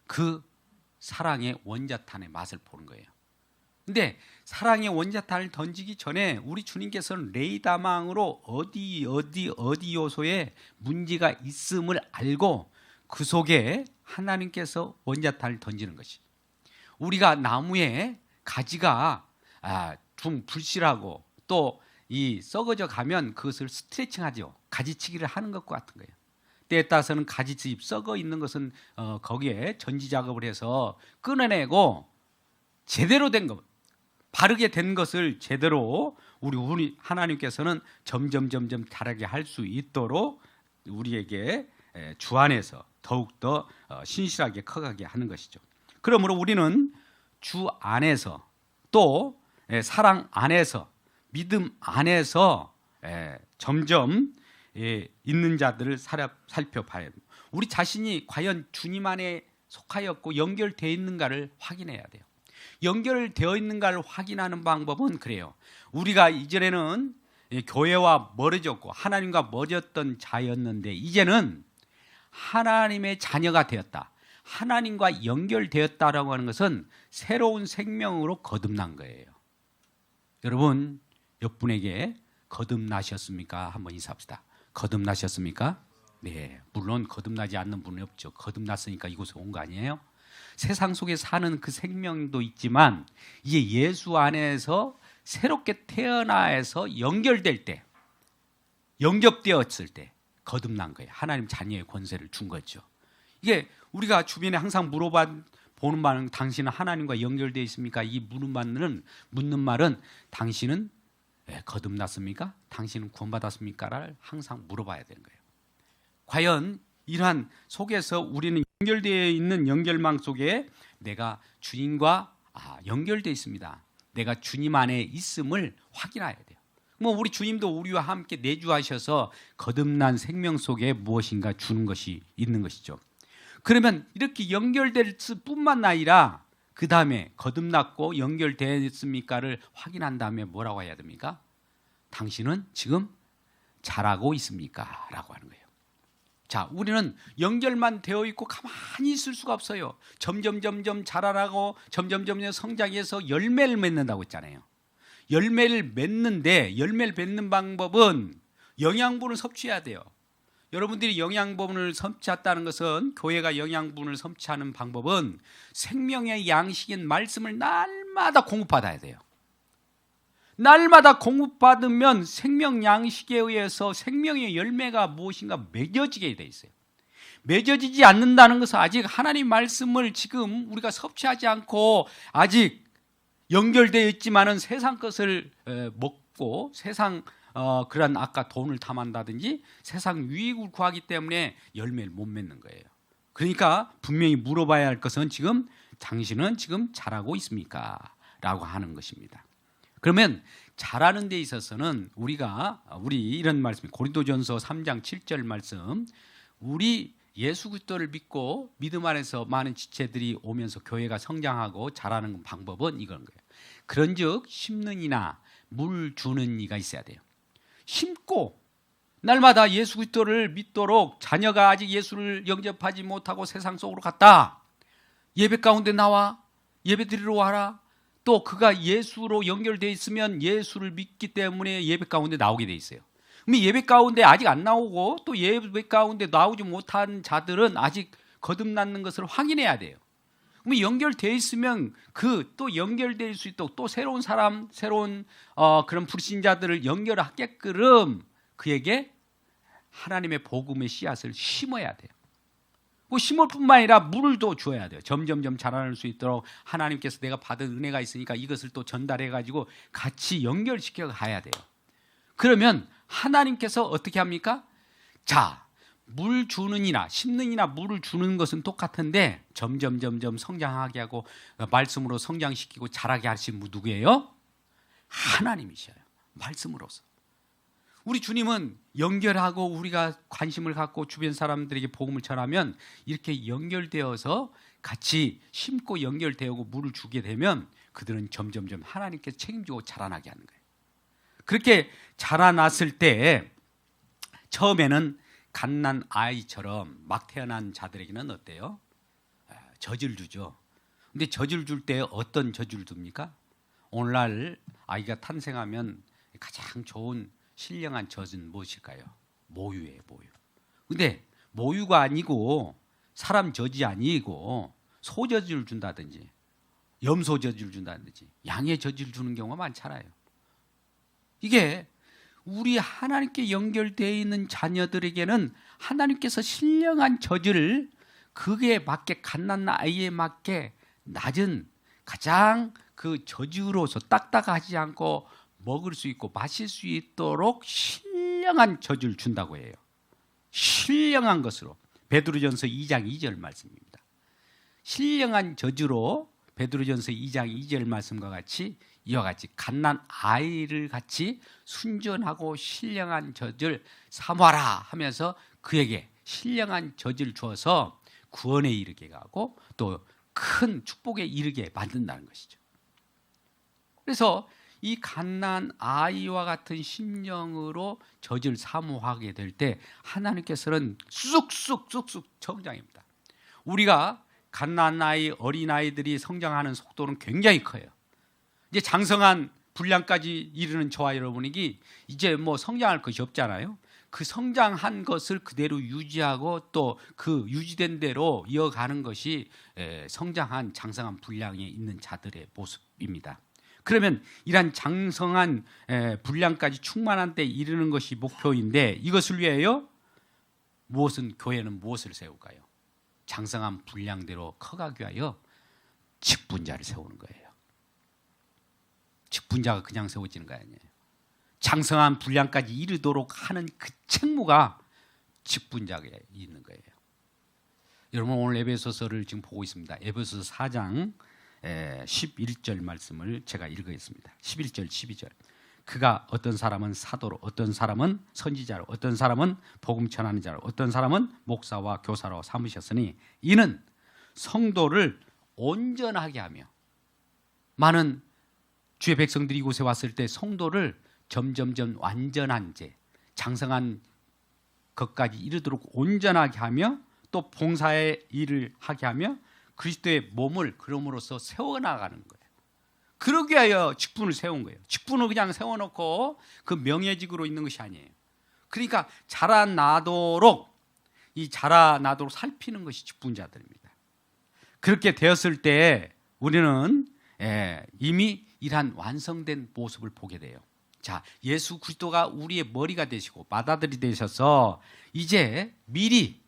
그 사랑의 원자탄의 맛을 보는 거예요. 근데 사랑의 원자탄을 던지기 전에 우리 주님께서는 레이다망으로 어디 요소에 문제가 있음을 알고 그 속에 하나님께서 원자탄을 던지는 것이, 우리가 나무에 가지가 좀 불실하고 또 이 썩어져 가면 그것을 스트레칭하죠. 가지치기를 하는 것과 같은 거예요. 때에 따라서는 가지집 썩어 있는 것은 거기에 전지 작업을 해서 끊어내고 제대로 된 것, 바르게 된 것을 제대로 우리 하나님께서는 점점 자라게 할 수 있도록 우리에게 주 안에서 더욱더 신실하게 커가게 하는 것이죠. 그러므로 우리는 주 안에서 또 사랑 안에서 믿음 안에서 점점 있는 자들을 살펴봐야 됩니다. 우리 자신이 과연 주님 안에 속하였고 연결되어 있는가를 확인해야 돼요. 연결되어 있는가를 확인하는 방법은 그래요. 우리가 이전에는 교회와 멀어졌고 하나님과 멀어졌던 자였는데 이제는 하나님의 자녀가 되었다, 하나님과 연결되었다라고 하는 것은 새로운 생명으로 거듭난 거예요. 여러분 옆분에게 거듭나셨습니까? 한번 인사합시다. 거듭나셨습니까? 네, 물론 거듭나지 않는 분은 없죠. 거듭났으니까 이곳에 온 거 아니에요? 세상 속에 사는 그 생명도 있지만 이제 예수 안에서 새롭게 태어나서 연결될 때, 영접되었을 때 거듭난 거예요. 하나님 자녀의 권세를 준 거죠. 이게 우리가 주변에 항상 보는 말은 당신은 하나님과 연결되어 있습니까? 이 묻는 말은 당신은 거듭났습니까? 당신은 구원받았습니까? 를 항상 물어봐야 되는 거예요. 과연 이러한 속에서 우리는 연결되어 있는 연결망 속에 내가 주님과 연결되어 있습니다. 내가 주님 안에 있음을 확인해야 돼요. 우리 주님도 우리와 함께 내주하셔서 거듭난 생명 속에 무엇인가 주는 것이 있는 것이죠. 그러면 이렇게 연결될 뿐만 아니라 그 다음에 거듭났고 연결되었습니까를 확인한 다음에 뭐라고 해야 됩니까? 당신은 지금 잘하고 있습니까? 라고 하는 거예요. 자, 우리는 연결만 되어 있고 가만히 있을 수가 없어요. 점점 자라나고 점점 성장해서 열매를 맺는다고 했잖아요. 열매를 맺는데 열매를 맺는 방법은 영양분을 섭취해야 돼요. 여러분들이 영양분을 섭취했다는 것은, 교회가 영양분을 섭취하는 방법은 생명의 양식인 말씀을 날마다 공급받아야 돼요. 날마다 공급받으면 생명 양식에 의해서 생명의 열매가 무엇인가 맺어지게 돼 있어요. 맺어지지 않는다는 것은 아직 하나님 말씀을 지금 우리가 섭취하지 않고 아직 연결되어 있지만은 세상 것을 먹고 세상 그런 아까 돈을 탐한다든지 세상 유익을 구하기 때문에 열매를 못 맺는 거예요. 그러니까 분명히 물어봐야 할 것은 지금 당신은 지금 잘하고 있습니까? 라고 하는 것입니다. 그러면 잘하는 데 있어서는 우리 이런 말씀, 고린도전서 3장 7절 말씀, 우리 예수 그리스도를 믿고 믿음 안에서 많은 지체들이 오면서 교회가 성장하고 자라는 방법은 이건 거예요. 그런즉 심는 이나 물 주는 이가 있어야 돼요. 심고 날마다 예수 그리스도를 믿도록, 자녀가 아직 예수를 영접하지 못하고 세상 속으로 갔다, 예배 가운데 나와 예배 드리러 와라. 또 그가 예수로 연결되어 있으면 예수를 믿기 때문에 예배 가운데 나오게 돼 있어요. 그럼 예배 가운데 아직 안 나오고 또 예배 가운데 나오지 못한 자들은 아직 거듭났는 것을 확인해야 돼요. 그럼 연결되어 있으면 그 또 연결될 수 있도록 또 새로운 사람, 새로운 그런 불신자들을 연결하게끔 그에게 하나님의 복음의 씨앗을 심어야 돼요. 그 심을 뿐만 아니라 물을 또 줘야 돼요. 점점 자라날 수 있도록 하나님께서 내가 받은 은혜가 있으니까 이것을 또 전달해 가지고 같이 연결시켜 가야 돼요. 그러면 하나님께서 어떻게 합니까? 자, 물 주는 이나 심는 이나 물을 주는 것은 똑같은데 점점 성장하게 하고 말씀으로 성장시키고 자라게 하신 분 누구예요? 하나님이셔요. 말씀으로서. 우리 주님은 연결하고 우리가 관심을 갖고 주변 사람들에게 복음을 전하면 이렇게 연결되어서 같이 심고 연결되고 물을 주게 되면 그들은 점점 하나님께서 책임지고 자라나게 하는 거예요. 그렇게 자라났을 때 처음에는 갓난 아이처럼 막 태어난 자들에게는 어때요? 젖을 주죠. 근데 젖을 줄 때 어떤 젖을 줍니까? 오늘날 아이가 탄생하면 가장 좋은 신령한 젖은 무엇일까요? 모유예요, 모유. 근데 모유가 아니고 사람 젖이 아니고 소젖을 준다든지 염소젖을 준다든지 양의 젖을 주는 경우가 많잖아요. 이게 우리 하나님께 연결되어 있는 자녀들에게는 하나님께서 신령한 젖을 그게 맞게 갓난 아이에 맞게 낮은 가장 그 젖으로서 딱딱하지 않고 먹을 수 있고 마실 수 있도록 신령한 젖을 준다고 해요. 신령한 것으로. 베드로전서 2장 2절 말씀입니다. 신령한 젖으로 베드로전서 2장 2절 말씀과 같이 이와 같이 갓난 아이를 같이 순전하고 신령한 젖을 사모하라 하면서 그에게 신령한 젖을 주어서 구원에 이르게 하고 또 큰 축복에 이르게 만든다는 것이죠. 그래서 이 갓난 아이와 같은 심령으로 젖을 사모하게 될 때 하나님께서는 쑥쑥 성장합니다. 우리가 갓난 아이, 어린 아이들이 성장하는 속도는 굉장히 커요. 이제 장성한 분량까지 이르는 저와 여러분에게 이제 뭐 성장할 것이 없잖아요. 그 성장한 것을 그대로 유지하고 또 그 유지된 대로 이어가는 것이 성장한 장성한 분량에 있는 자들의 모습입니다. 그러면 이러한 장성한 분량까지 충만한 때 이르는 것이 목표인데 이것을 위하여 교회는 무엇을 세울까요? 장성한 분량대로 커가기 위하여 직분자를 세우는 거예요. 직분자가 그냥 세워지는 거 아니에요. 장성한 분량까지 이르도록 하는 그 책무가 직분자가 있는 거예요. 여러분 오늘 에베소서를 지금 보고 있습니다. 에베소서 4장 11절 말씀을 제가 읽겠습니다. 11절 12절. 그가 어떤 사람은 사도로, 어떤 사람은 선지자로, 어떤 사람은 복음 전하는 자로, 어떤 사람은 목사와 교사로 삼으셨으니 이는 성도를 온전하게 하며 많은 주의 백성들이 이곳에 왔을 때 성도를 점점점 완전한 제 장성한 것까지 이르도록 온전하게 하며 또 봉사의 일을 하게 하며 그리스도의 몸을 그럼으로써 세워나가는 거예요. 그러기 위하여 직분을 세운 거예요. 직분을 그냥 세워놓고 그 명예직으로 있는 것이 아니에요. 그러니까 자라나도록 살피는 것이 직분자들입니다. 그렇게 되었을 때 우리는 이미 이러한 완성된 모습을 보게 돼요. 자, 예수 그리스도가 우리의 머리가 되시고 맏아들이 되셔서 이제 미리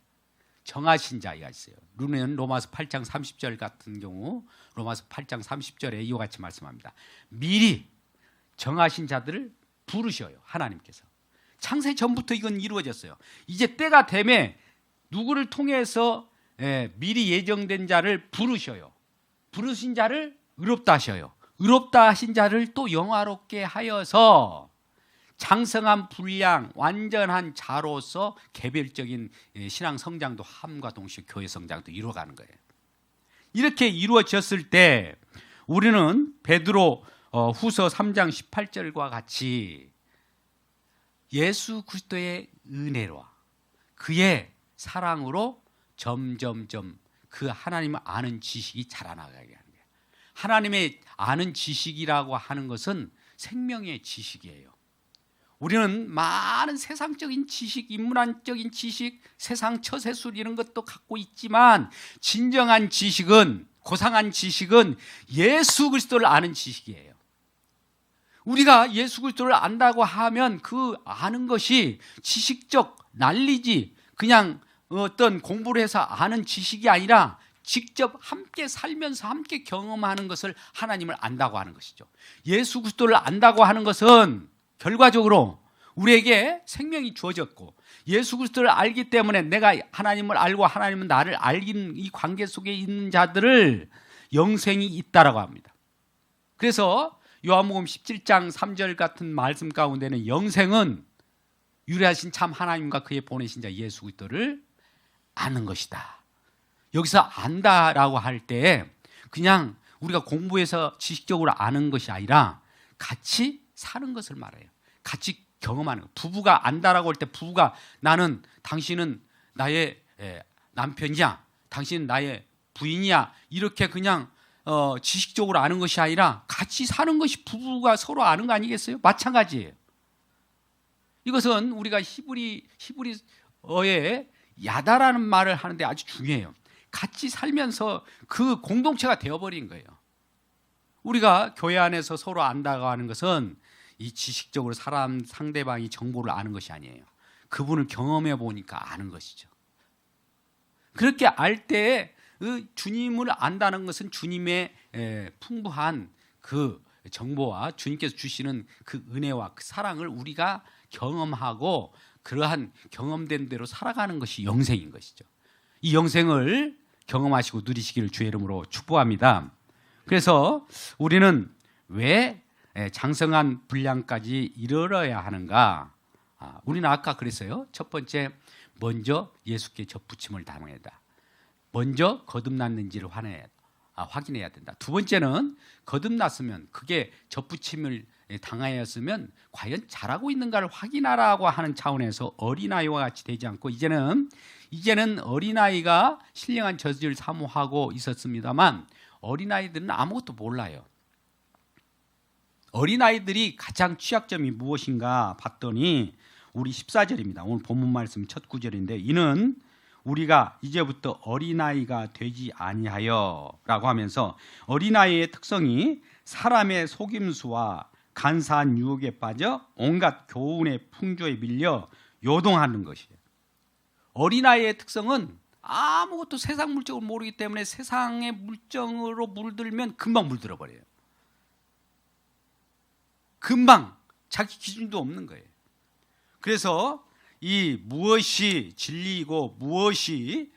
정하신 자가 있어요. 우리는 로마서 8장 30절 같은 경우 로마서 8장 30절에 이와 같이 말씀합니다. 미리 정하신 자들을 부르셔요. 하나님께서. 창세 전부터 이건 이루어졌어요. 이제 때가 되면 누구를 통해서 미리 예정된 자를 부르셔요. 부르신 자를 의롭다 하셔요. 의롭다 하신 자를 또 영화롭게 하여서 장성한 분량 완전한 자로서 개별적인 신앙 성장도 함과 동시에 교회 성장도 이루어가는 거예요. 이렇게 이루어졌을 때 우리는 베드로 후서 3장 18절과 같이 예수 그리스도의 은혜와 그의 사랑으로 점점점 그 하나님을 아는 지식이 자라나가게 하는 거예요. 하나님의 아는 지식이라고 하는 것은 생명의 지식이에요. 우리는 많은 세상적인 지식, 인문학적인 지식, 세상 처세술 이런 것도 갖고 있지만 진정한 지식은, 고상한 지식은 예수 그리스도를 아는 지식이에요. 우리가 예수 그리스도를 안다고 하면 그 아는 것이 지식적 난리지 그냥 어떤 공부를 해서 아는 지식이 아니라 직접 함께 살면서 함께 경험하는 것을 하나님을 안다고 하는 것이죠. 예수 그리스도를 안다고 하는 것은 결과적으로 우리에게 생명이 주어졌고 예수 그리스도를 알기 때문에 내가 하나님을 알고 하나님은 나를 알긴 이 관계 속에 있는 자들을 영생이 있다라고 합니다. 그래서 요한복음 17장 3절 같은 말씀 가운데는 영생은 유일하신 참 하나님과 그의 보내신 자 예수 그리스도를 아는 것이다. 여기서 안다라고 할 때 그냥 우리가 공부해서 지식적으로 아는 것이 아니라 같이 사는 것을 말해요. 같이 경험하는 것. 부부가 안다라고 할 때 부부가 나는 당신은 나의 남편이야, 당신은 나의 부인이야 이렇게 그냥 지식적으로 아는 것이 아니라 같이 사는 것이 부부가 서로 아는 거 아니겠어요? 마찬가지예요. 이것은 우리가 히브리어에 야다라는 말을 하는데 아주 중요해요. 같이 살면서 그 공동체가 되어버린 거예요. 우리가 교회 안에서 서로 안다고 하는 것은 이 지식적으로 상대방이 정보를 아는 것이 아니에요. 그분을 경험해 보니까 아는 것이죠. 그렇게 알 때 주님을 안다는 것은 주님의 풍부한 그 정보와 주님께서 주시는 그 은혜와 그 사랑을 우리가 경험하고 그러한 경험된 대로 살아가는 것이 영생인 것이죠. 이 영생을 경험하시고 누리시기를 주의 이름으로 축복합니다. 그래서 우리는 왜 장성한 분량까지 이르러야 하는가? 우리는 아까 그랬어요. 첫 번째, 먼저 예수께 접붙임을 당해다. 먼저 거듭났는지를 확인해야 된다. 두 번째는 거듭났으면 그게 접붙임을 당하였으면 과연 잘하고 있는가를 확인하라고 하는 차원에서 어린아이와 같이 되지 않고 이제는 어린아이가 신령한 저주를 사모하고 있었습니다만 어린아이들은 아무것도 몰라요. 어린아이들이 가장 취약점이 무엇인가 봤더니 우리 14절입니다. 오늘 본문 말씀 첫 구절인데 이는 우리가 이제부터 어린아이가 되지 아니하여 라고 하면서 어린아이의 특성이 사람의 속임수와 간사한 유혹에 빠져 온갖 교훈의 풍조에 밀려 요동하는 것이에요. 어린아이의 특성은 아무것도 세상 물정을 모르기 때문에 세상의 물정으로 물들면 금방 물들어 버려요. 금방 자기 기준도 없는 거예요. 그래서 이 무엇이 진리이고 무엇이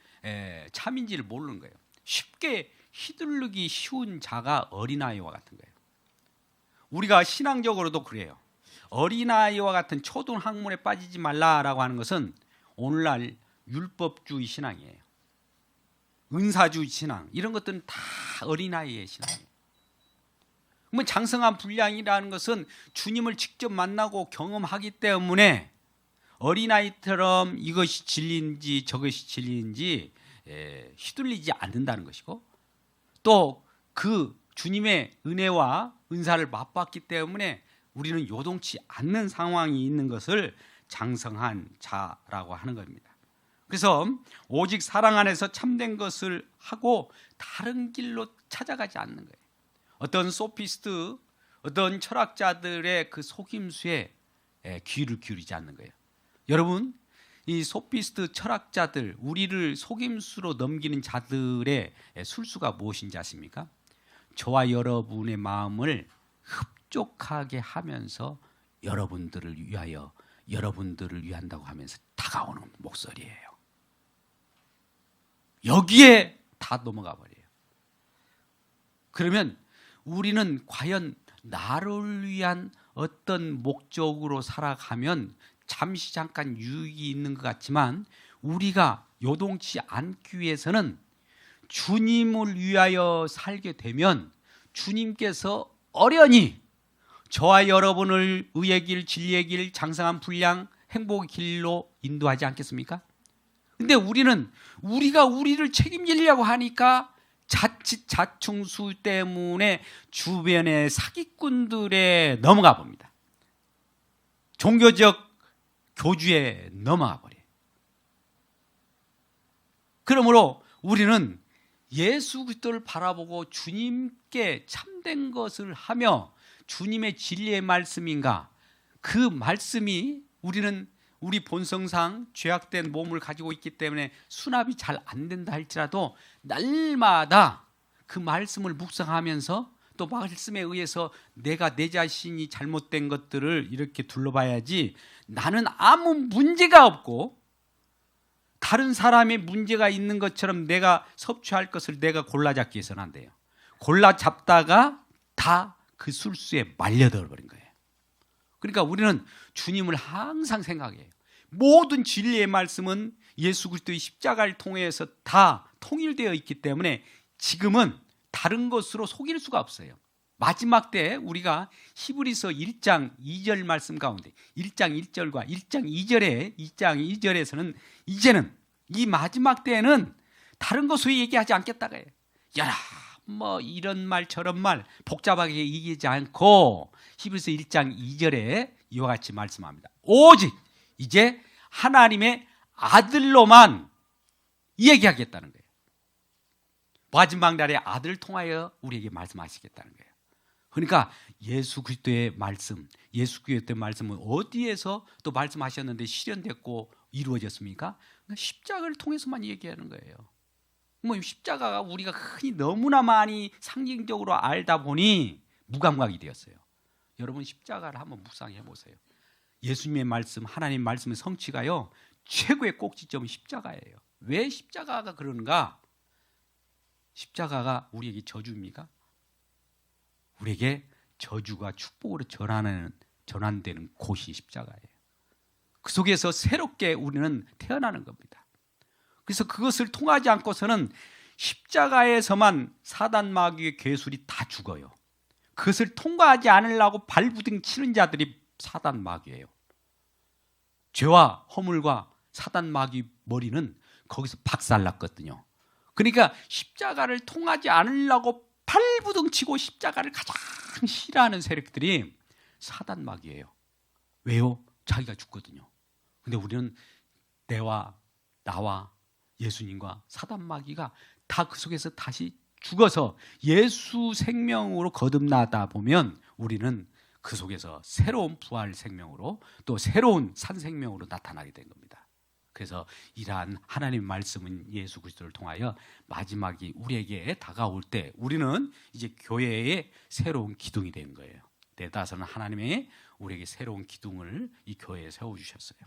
참인지를 모르는 거예요. 쉽게 휘둘르기 쉬운 자가 어린아이와 같은 거예요. 우리가 신앙적으로도 그래요. 어린아이와 같은 초등학문에 빠지지 말라라고 하는 것은 오늘날 율법주의 신앙이에요. 은사주 신앙 이런 것들은 다 어린아이의 신앙이에요. 그러면 장성한 분량이라는 것은 주님을 직접 만나고 경험하기 때문에 어린아이처럼 이것이 진리인지 저것이 진리인지 휘둘리지 않는다는 것이고, 또 그 주님의 은혜와 은사를 맛봤기 때문에 우리는 요동치 않는 상황이 있는 것을 장성한 자라고 하는 겁니다. 그래서 오직 사랑 안에서 참된 것을 하고 다른 길로 찾아가지 않는 거예요. 어떤 소피스트, 어떤 철학자들의 그 속임수에 귀를 기울이지 않는 거예요. 여러분, 이 소피스트 철학자들, 우리를 속임수로 넘기는 자들의 술수가 무엇인지 아십니까? 저와 여러분의 마음을 흡족하게 하면서 여러분들을 위하여, 여러분들을 위한다고 하면서 다가오는 목소리예요. 여기에 다 넘어가 버려요. 그러면 우리는 과연 나를 위한 어떤 목적으로 살아가면 잠시 잠깐 유익이 있는 것 같지만, 우리가 요동치 않기 위해서는 주님을 위하여 살게 되면 주님께서 어련히 저와 여러분을 의의 길, 진리의 길, 장성한 분량, 행복의 길로 인도하지 않겠습니까? 근데 우리는 우리가 우리를 책임지려고 하니까 자칫 자충수 때문에 주변의 사기꾼들에 넘어가 봅니다. 종교적 교주에 넘어가 버려요. 그러므로 우리는 예수 그리스도를 바라보고 주님께 참된 것을 하며 주님의 진리의 말씀인가, 그 말씀이 우리는 우리 본성상 죄악된 몸을 가지고 있기 때문에 수납이 잘 안 된다 할지라도 날마다 그 말씀을 묵상하면서 또 말씀에 의해서 내가 내 자신이 잘못된 것들을 이렇게 둘러봐야지, 나는 아무 문제가 없고 다른 사람의 문제가 있는 것처럼 내가 섭취할 것을 내가 골라 잡기 위해서는 안 돼요. 골라 잡다가 다 그 술수에 말려들어 버린 거예요. 그러니까 우리는 주님을 항상 생각해요. 모든 진리의 말씀은 예수 그리스도의 십자가를 통해서 다 통일되어 있기 때문에 지금은 다른 것으로 속일 수가 없어요. 마지막 때 우리가 히브리서 1장 2절 말씀 가운데 1장 1절과 1장 2절에서는 이제는 이 마지막 때에는 다른 것을 얘기하지 않겠다고 해요. 야라 뭐 이런 말 저런 말 복잡하게 얘기하지 않고 히브리서 1장 2절에 이와 같이 말씀합니다. 오직 이제 하나님의 아들로만 얘기하겠다는 거예요. 마지막 날에 아들을 통하여 우리에게 말씀하시겠다는 거예요. 그러니까 예수 그리스도의 말씀, 예수 그리스도의 말씀은 어디에서 또 말씀하셨는데 실현됐고 이루어졌습니까? 그러니까 십자가를 통해서만 얘기하는 거예요. 뭐 십자가가 우리가 흔히 너무나 많이 상징적으로 알다 보니 무감각이 되었어요. 여러분 십자가를 한번 묵상해 보세요. 예수님의 말씀, 하나님의 말씀의 성취가요, 최고의 꼭지점은 십자가예요. 왜 십자가가 그런가? 십자가가 우리에게 저주입니까? 우리에게 저주가 축복으로 전환되는 곳이 십자가예요. 그 속에서 새롭게 우리는 태어나는 겁니다. 그래서 그것을 통하지 않고서는 십자가에서만 사단 마귀의 괴술이 다 죽어요. 그것을 통과하지 않으려고 발부둥 치는 자들이 사단 마귀예요. 죄와 허물과 사단 마귀 머리는 거기서 박살났거든요. 그러니까 십자가를 통하지 않으려고 발부둥 치고 십자가를 가장 싫어하는 세력들이 사단 마귀예요. 왜요? 자기가 죽거든요. 근데 우리는 나와 예수님과 사단 마귀가 다 그 속에서 다시 죽어서 예수 생명으로 거듭나다 보면 우리는 그 속에서 새로운 부활 생명으로 또 새로운 산 생명으로 나타나게 된 겁니다. 그래서 이러한 하나님의 말씀은 예수 그리스도를 통하여 마지막이 우리에게 다가올 때 우리는 이제 교회의 새로운 기둥이 된 거예요. 대다수는 하나님의 우리에게 새로운 기둥을 이 교회에 세워주셨어요.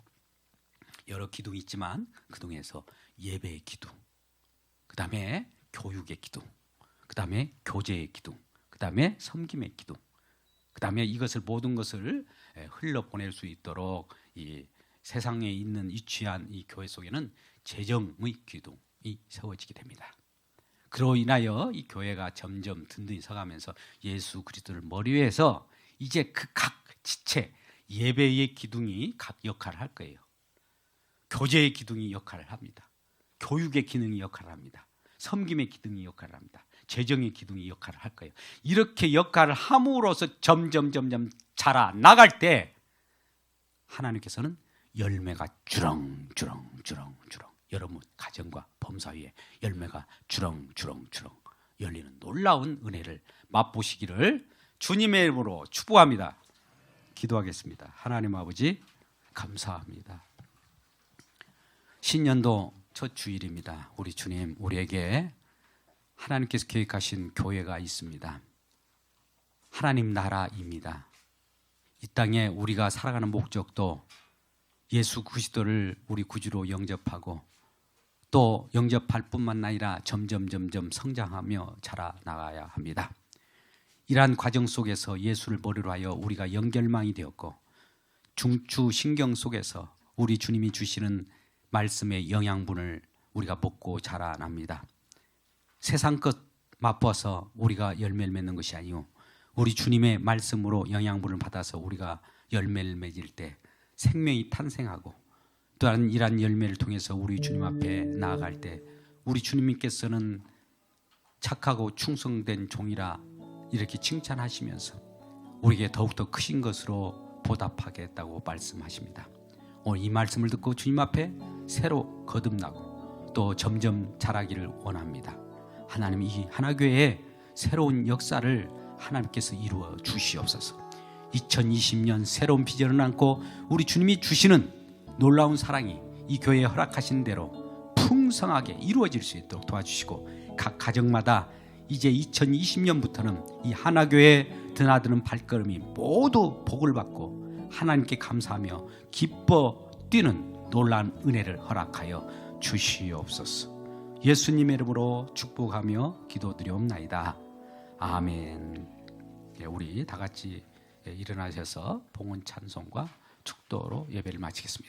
여러 기둥이 있지만 그 중에서 예배의 기둥, 그 다음에 교육의 기둥, 그 다음에 교제의 기둥, 그 다음에 섬김의 기둥, 그 다음에 이것을 모든 것을 흘러보낼 수 있도록 이 세상에 있는 위치한 이 교회 속에는 재정의 기둥이 세워지게 됩니다. 그로 인하여 이 교회가 점점 든든히 서가면서 예수 그리스도를 머리 위에서 이제 그 각 지체 예배의 기둥이 각 역할을 할 거예요. 교제의 기둥이 역할을 합니다. 교육의 기능이 역할을 합니다. 섬김의 기둥이 역할을 합니다. 재정의 기둥이 역할을 할 거예요. 이렇게 역할을 함으로써 점점 자라 나갈 때 하나님께서는 열매가 주렁주렁 여러분 가정과 범사 위에 열매가 주렁주렁 열리는 놀라운 은혜를 맛보시기를 주님의 이름으로 축복합니다. 기도하겠습니다. 하나님 아버지 감사합니다. 신년도 첫 주일입니다. 우리 주님, 우리에게 하나님께서 계획하신 교회가 있습니다. 하나님 나라입니다. 이 땅에 우리가 살아가는 목적도 예수 그리스도를 우리 구주로 영접하고 또 영접할 뿐만 아니라 점점 성장하며 자라나가야 합니다. 이러한 과정 속에서 예수를 머리로 하여 우리가 연결망이 되었고 중추 신경 속에서 우리 주님이 주시는 말씀의 영양분을 우리가 먹고 자라납니다. 세상 것 맛보아서 우리가 열매를 맺는 것이 아니요 우리 주님의 말씀으로 영양분을 받아서 우리가 열매를 맺을 때 생명이 탄생하고 또한 이러한 열매를 통해서 우리 주님 앞에 나아갈 때 우리 주님께서는 착하고 충성된 종이라 이렇게 칭찬하시면서 우리에게 더욱더 크신 것으로 보답하겠다고 말씀하십니다. 오늘 이 말씀을 듣고 주님 앞에 새로 거듭나고 또 점점 자라기를 원합니다. 하나님, 이 하나교회의 새로운 역사를 하나님께서 이루어 주시옵소서. 2020년 새로운 비전을 안고 우리 주님이 주시는 놀라운 사랑이 이 교회에 허락하신 대로 풍성하게 이루어질 수 있도록 도와주시고 각 가정마다 이제 2020년부터는 이 하나교회에 드나드는 발걸음이 모두 복을 받고 하나님께 감사하며 기뻐 뛰는 놀라운 은혜를 허락하여 주시옵소서. 예수님의 이름으로 축복하며 기도드리옵나이다. 아멘. 우리 다 같이 일어나셔서 봉헌 찬송과 축도로 예배를 마치겠습니다.